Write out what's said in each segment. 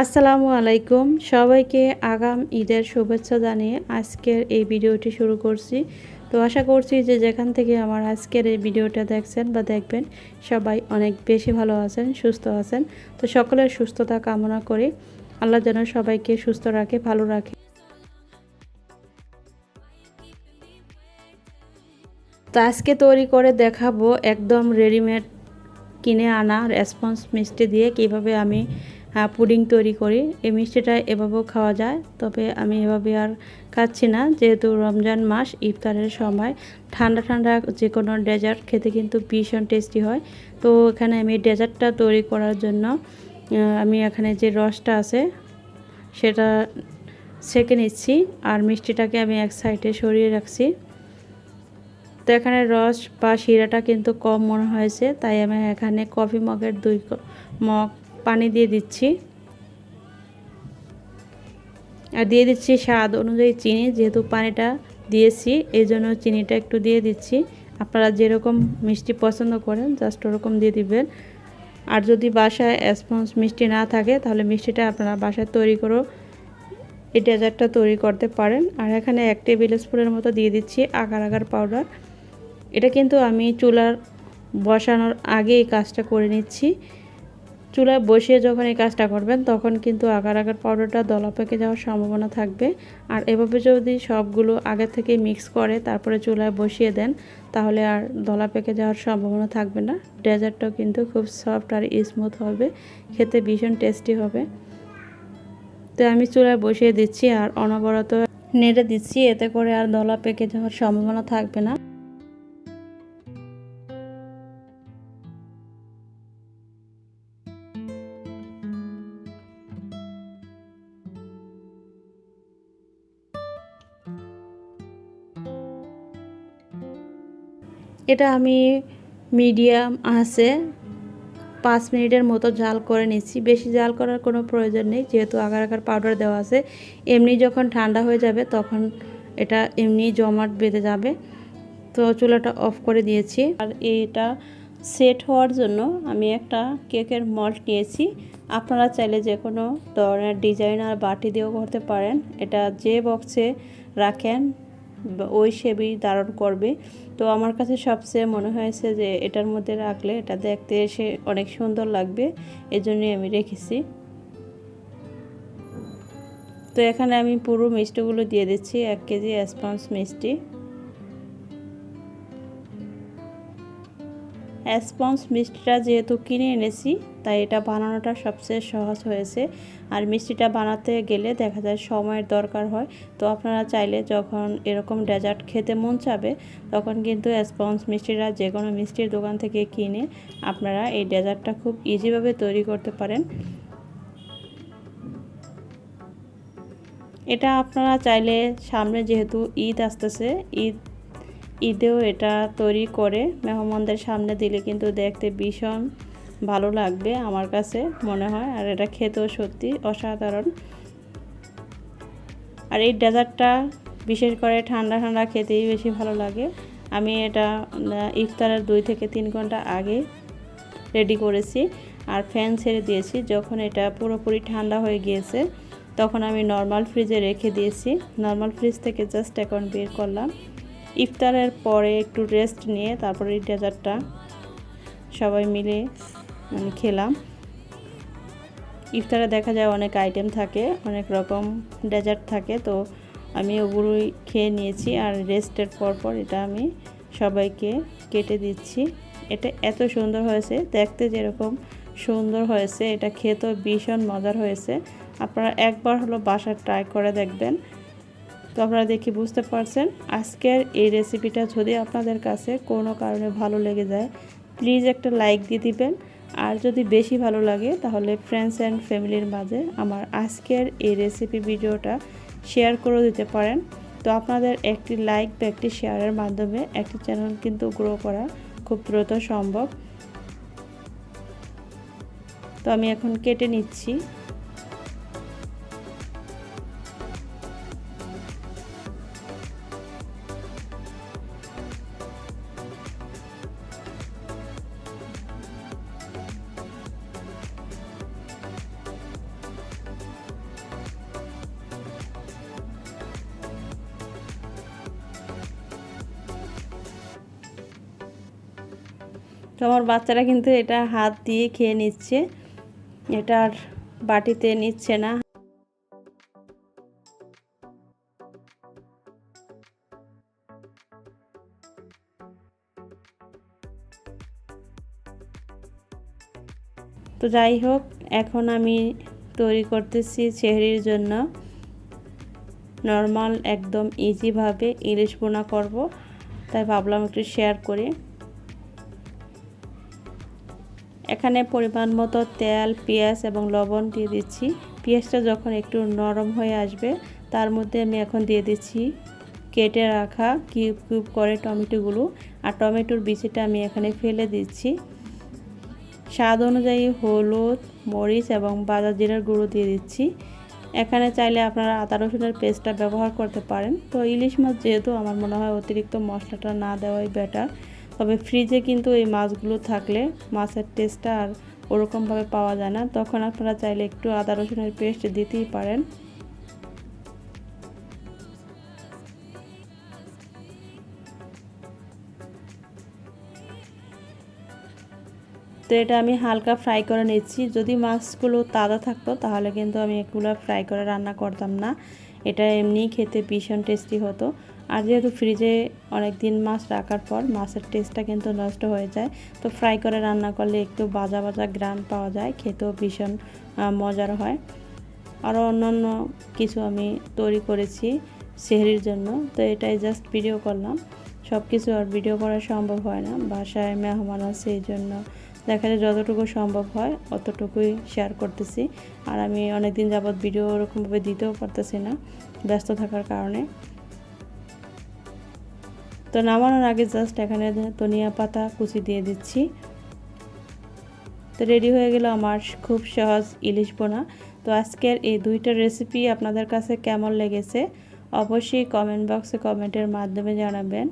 আসসালামু আলাইকুম সবাইকে আগাম ঈদের শুভেচ্ছা জানিয়ে আজকের এই ভিডিওটি শুরু করছি। তো আশা করছি যে যেখান থেকে আমার আজকের এই ভিডিওটা দেখছেন বা দেখবেন সবাই অনেক বেশি ভালো আছেন, সুস্থ আছেন। তো সকলের সুস্থতা কামনা করি, আল্লাহ যেন সবাইকে সুস্থ রাখে, ভালো রাখে। তো আজকে তৈরি করে দেখাবো একদম রেডিমেড কিনে আনা রেসপন্স মিষ্টি দিয়ে কিভাবে আমি পুডিং তৈরি করি। এই মিষ্টিটা এভাবেও খাওয়া যায়, তবে আমি এভাবে আর খাচ্ছি না, যেহেতু রমজান মাস, ইফতারের সময় ঠান্ডা ঠান্ডা যে কোনো ডেজার্ট খেতে কিন্তু ভীষণ টেস্টি হয়। তো এখানে আমি ডেজার্টটা তৈরি করার জন্য আমি এখানে যে রসটা আছে সেটা ছেঁকে নিচ্ছি, আর মিষ্টিটাকে আমি এক সাইডে সরিয়ে রাখছি। তো এখানে রস বা শিরাটা কিন্তু কম মনে হয়েছে, তাই আমি এখানে কফি মগের 2 মগ পানি দিয়ে দিচ্ছি, আর দিয়ে দিচ্ছি স্বাদ অনুযায়ী চিনি। যেহেতু পানিটা দিয়েছি এই জন্য চিনিটা একটু দিয়ে দিচ্ছি। আপনারা যেরকম মিষ্টি পছন্দ করেন জাস্ট ওরকম দিয়ে দিবেন। আর যদি বাসায় স্পঞ্জ মিষ্টি না থাকে তাহলে মিষ্টিটা আপনারা বাসায় তৈরি করেও এই ডেজার্টটা তৈরি করতে পারেন। আর এখানে 1 টেবিল স্পুনের মতো দিয়ে দিচ্ছি আগার আগার পাউডার। এটা কিন্তু আমি চুলার বসানোর আগে এই কাজটা করে নিচ্ছি। চুলায় বসিয়ে যখন এই কাজটা করবেন তখন কিন্তু আগার আগার পাউডারটা দলা পেকে যাওয়ার সম্ভাবনা থাকবে। আর এভাবে যদি সবগুলো আগে থেকে মিক্স করে তারপরে চুলায় বসিয়ে দেন তাহলে আর দলা পেকে যাওয়ার সম্ভাবনা থাকবে না। ডেজার্টটাও কিন্তু খুব সফট আর স্মুথ হবে, খেতে ভীষণ টেস্টি হবে। তো আমি চুলায় বসিয়ে দিচ্ছি আর অনবরত নেড়ে দিচ্ছি, এতে করে আর দলা পেকে যাওয়ার সম্ভাবনা থাকবে না। এটা আমি মিডিয়াম আঁচে 5 মিনিটের মতো জাল করে নিচ্ছি। বেশি জাল করার কোনো প্রয়োজন নেই, যেহেতু আগার আগার পাউডার দেওয়া আছে। এমনি যখন ঠান্ডা হয়ে যাবে তখন এটা এমনি জমাট বেঁধে যাবে। তো চুলাটা অফ করে দিয়েছি। আর এটা সেট হওয়ার জন্য আমি একটা কেকের মল্ড নিয়েছি। আপনারা চাইলে যে কোনো ধরনের ডিজাইনার বাটি দিয়েও করতে পারেন। এটা যে বক্সে রাখেন ওই শেপই ধারণ করবে। তো আমার কাছে সবচেয়ে মনে হয়েছে যে এটার মধ্যে রাখলে এটা দেখতে এসে অনেক সুন্দর লাগবে, এজন্যই আমি রেখেছি। তো এখানে আমি পুরো মিষ্টিগুলো দিয়ে দিচ্ছি, 1 কেজি স্পঞ্জ মিষ্টি। স্পঞ্জ মিষ্টিটা যেহেতু কিনে এনেছি তাই এটা বানানোটা সবচেয়ে সহজ হয়েছে। আর মিষ্টিটা বানাতে গেলে দেখা যায় সময়ের দরকার হয়। তো আপনারা চাইলে যখন এরকম ডেজার্ট খেতে মন চাবে তখন কিন্তু স্পঞ্জ মিষ্টিটা যে কোনো মিষ্টির দোকান থেকে কিনে আপনারা এই ডেজার্টটা খুব ইজিভাবে তৈরি করতে পারেন। এটা আপনারা চাইলে সামনে যেহেতু ঈদ আসতেছে, ঈদেও এটা তৈরি করে মেহমানদের সামনে দিলে কিন্তু দেখতে ভীষণ ভালো লাগবে আমার কাছে মনে হয়। আর এটা খেতেও সত্যি অসাধারণ। আর এই ডেজার্টটা বিশেষ করে ঠান্ডা ঠান্ডা খেতেই বেশি ভালো লাগে। আমি এটা ইফতারের 2 থেকে 3 ঘন্টা আগে রেডি করেছি আর ফ্যান ছেড়ে দিয়েছি। যখন এটা পুরোপুরি ঠান্ডা হয়ে গিয়েছে তখন আমি নর্মাল ফ্রিজে রেখে দিয়েছি। নর্মাল ফ্রিজ থেকে জাস্ট এখন বের করলাম। ইফতারের পরে একটু রেস্ট নিয়ে তারপরে এই ডেজার্টটা সবাই মিলে খেলাম। ইফতারে দেখা যায় অনেক আইটেম থাকে, অনেক রকম ডেজার্ট থাকে, তো আমি ওগুলোই খেয়ে নিয়েছি। আর রেস্টের পর এটা আমি সবাইকে কেটে দিচ্ছি। এটা এত সুন্দর হয়েছে, দেখতে যেরকম সুন্দর হয়েছে এটা খেতেও ভীষণ মজার হয়েছে। আপনারা একবার হলো বাসায় ট্রাই করে দেখবেন। তো আপনারা দেখি বুঝতে পারছেন। আজকের এই রেসিপিটা যদি আপনাদের কাছে কোনো কারণে ভালো লেগে যায় প্লিজ একটা লাইক দিয়ে দিবেন। আর যদি বেশি ভালো লাগে তাহলে ফ্রেন্ডস অ্যান্ড ফ্যামিলির মাঝে আমার আজকের এই রেসিপি ভিডিওটা শেয়ার করে দিতে পারেন। তো আপনাদের একটি লাইক বা একটি শেয়ারের মাধ্যমে একটি চ্যানেল কিন্তু গ্রো করা খুব দ্রুত সম্ভব। তো আমি এখন কেটে নিচ্ছি। তো আমার বাচ্চারা কিন্তু এটা হাত দিয়ে খেয়ে নিচ্ছে, এটা আর বাটিতে নিচ্ছে না। তো যাই হোক, এখন আমি তৈরি করতেছি সেহরির জন্য নর্মাল একদম ইজিভাবে ইলিশ ভুনা করব, তাই ভাবলাম একটু শেয়ার করি। এখানে পরিমাণ মতো তেল, পেঁয়াজ এবং লবণ দিয়ে দিচ্ছি। পেঁয়াজটা যখন একটু নরম হয়ে আসবে তার মধ্যে আমি এখন দিয়ে দিচ্ছি কেটে রাখা কিউব কিউব করে টমেটোগুলো, আর টমেটোর বিচিটা আমি এখানে ফেলে দিচ্ছি। স্বাদ অনুযায়ী হলুদ, মরিচ এবং ভাজা জিরার গুঁড়ো দিয়ে দিচ্ছি। এখানে চাইলে আপনারা আদা রসুনের পেস্টটা ব্যবহার করতে পারেন। তো ইলিশ মাছ যেহেতু, আমার মনে হয় অতিরিক্ত মশলাটা না দেওয়াই বেটার। তবে ফ্রিজে কিন্তু এই মাছগুলো থাকলে মাছের টেস্টটা আর ওরকমভাবে পাওয়া যায় না, তখন আপনারা চাইলে একটু আদা রসুনের পেস্ট দিতেই পারেন। তো এটা আমি হালকা ফ্রাই করে নিচ্ছি। যদি মাছগুলো তাজা থাকতো তাহলে কিন্তু আমি এগুলো ফ্রাই করে রান্না করতাম না, এটা এমনি খেতে ভীষণ টেস্টি হতো। আর যেহেতু ফ্রিজে অনেক দিন মাছ রাখার পর মাছের টেস্টটা কিন্তু নষ্ট হয়ে যায়, তো ফ্রাই করে রান্না করলে একটু ভাজা ভাজা গ্রান পাওয়া যায়, খেতেও ভীষণ মজার হয়। আরও অন্যান্য কিছু আমি তৈরি করেছি সেহরির জন্য, তো এটাই জাস্ট ভিডিও করলাম। সব কিছু আর ভিডিও করা সম্ভব হয় না, বাসায় মেহমান আছে, এই জন্য দেখা যায় যতটুকু সম্ভব হয় অতটুকুই শেয়ার করতেছি। আর আমি অনেক দিন যাবৎ ভিডিও ওরকমভাবে দিতেও পারতেছি না ব্যস্ত থাকার কারণে। তো নামানোর আগে জাস্ট এখানে ধনিয়া পাতা কুচি দিয়ে দিচ্ছি। তো রেডি হয়ে গেল আমার খুব সহজ ইলিশ ভুনা। তো আজকের এই দুইটা রেসিপি আপনাদের কাছে কেমন লেগেছে অবশ্যই কমেন্ট বক্সে কমেন্টের মাধ্যমে জানাবেন।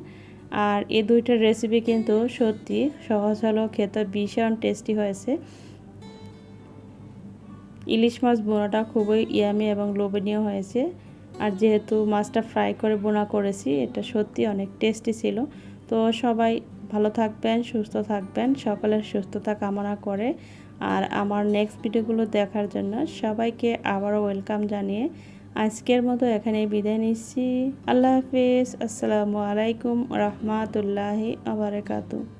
আর এই দুইটা রেসিপি কিন্তু সত্যি সহজ হলো, খেতে ভীষণ টেস্টি হয়েছে। ইলিশ মাছ ভুনাটা খুবই ইয়ামি এবং লোভনীয় হয়েছে। আর যেহেতু মাছটা ফ্রাই করে ভুনা করেছি, এটা সত্যি অনেক টেস্টি ছিল। তো সবাই ভালো থাকবেন, সুস্থ থাকবেন, সকলের সুস্থতা কামনা করে। আর আমার নেক্সট ভিডিওগুলো দেখার জন্য সবাইকে আবারও ওয়েলকাম জানিয়ে আজকের মতো এখানে বিদায় নিচ্ছি। আল্লাহ হাফিজ। আসসালামু আলাইকুম রহমতুল্লাহি ওয়া বারাকাতুহু।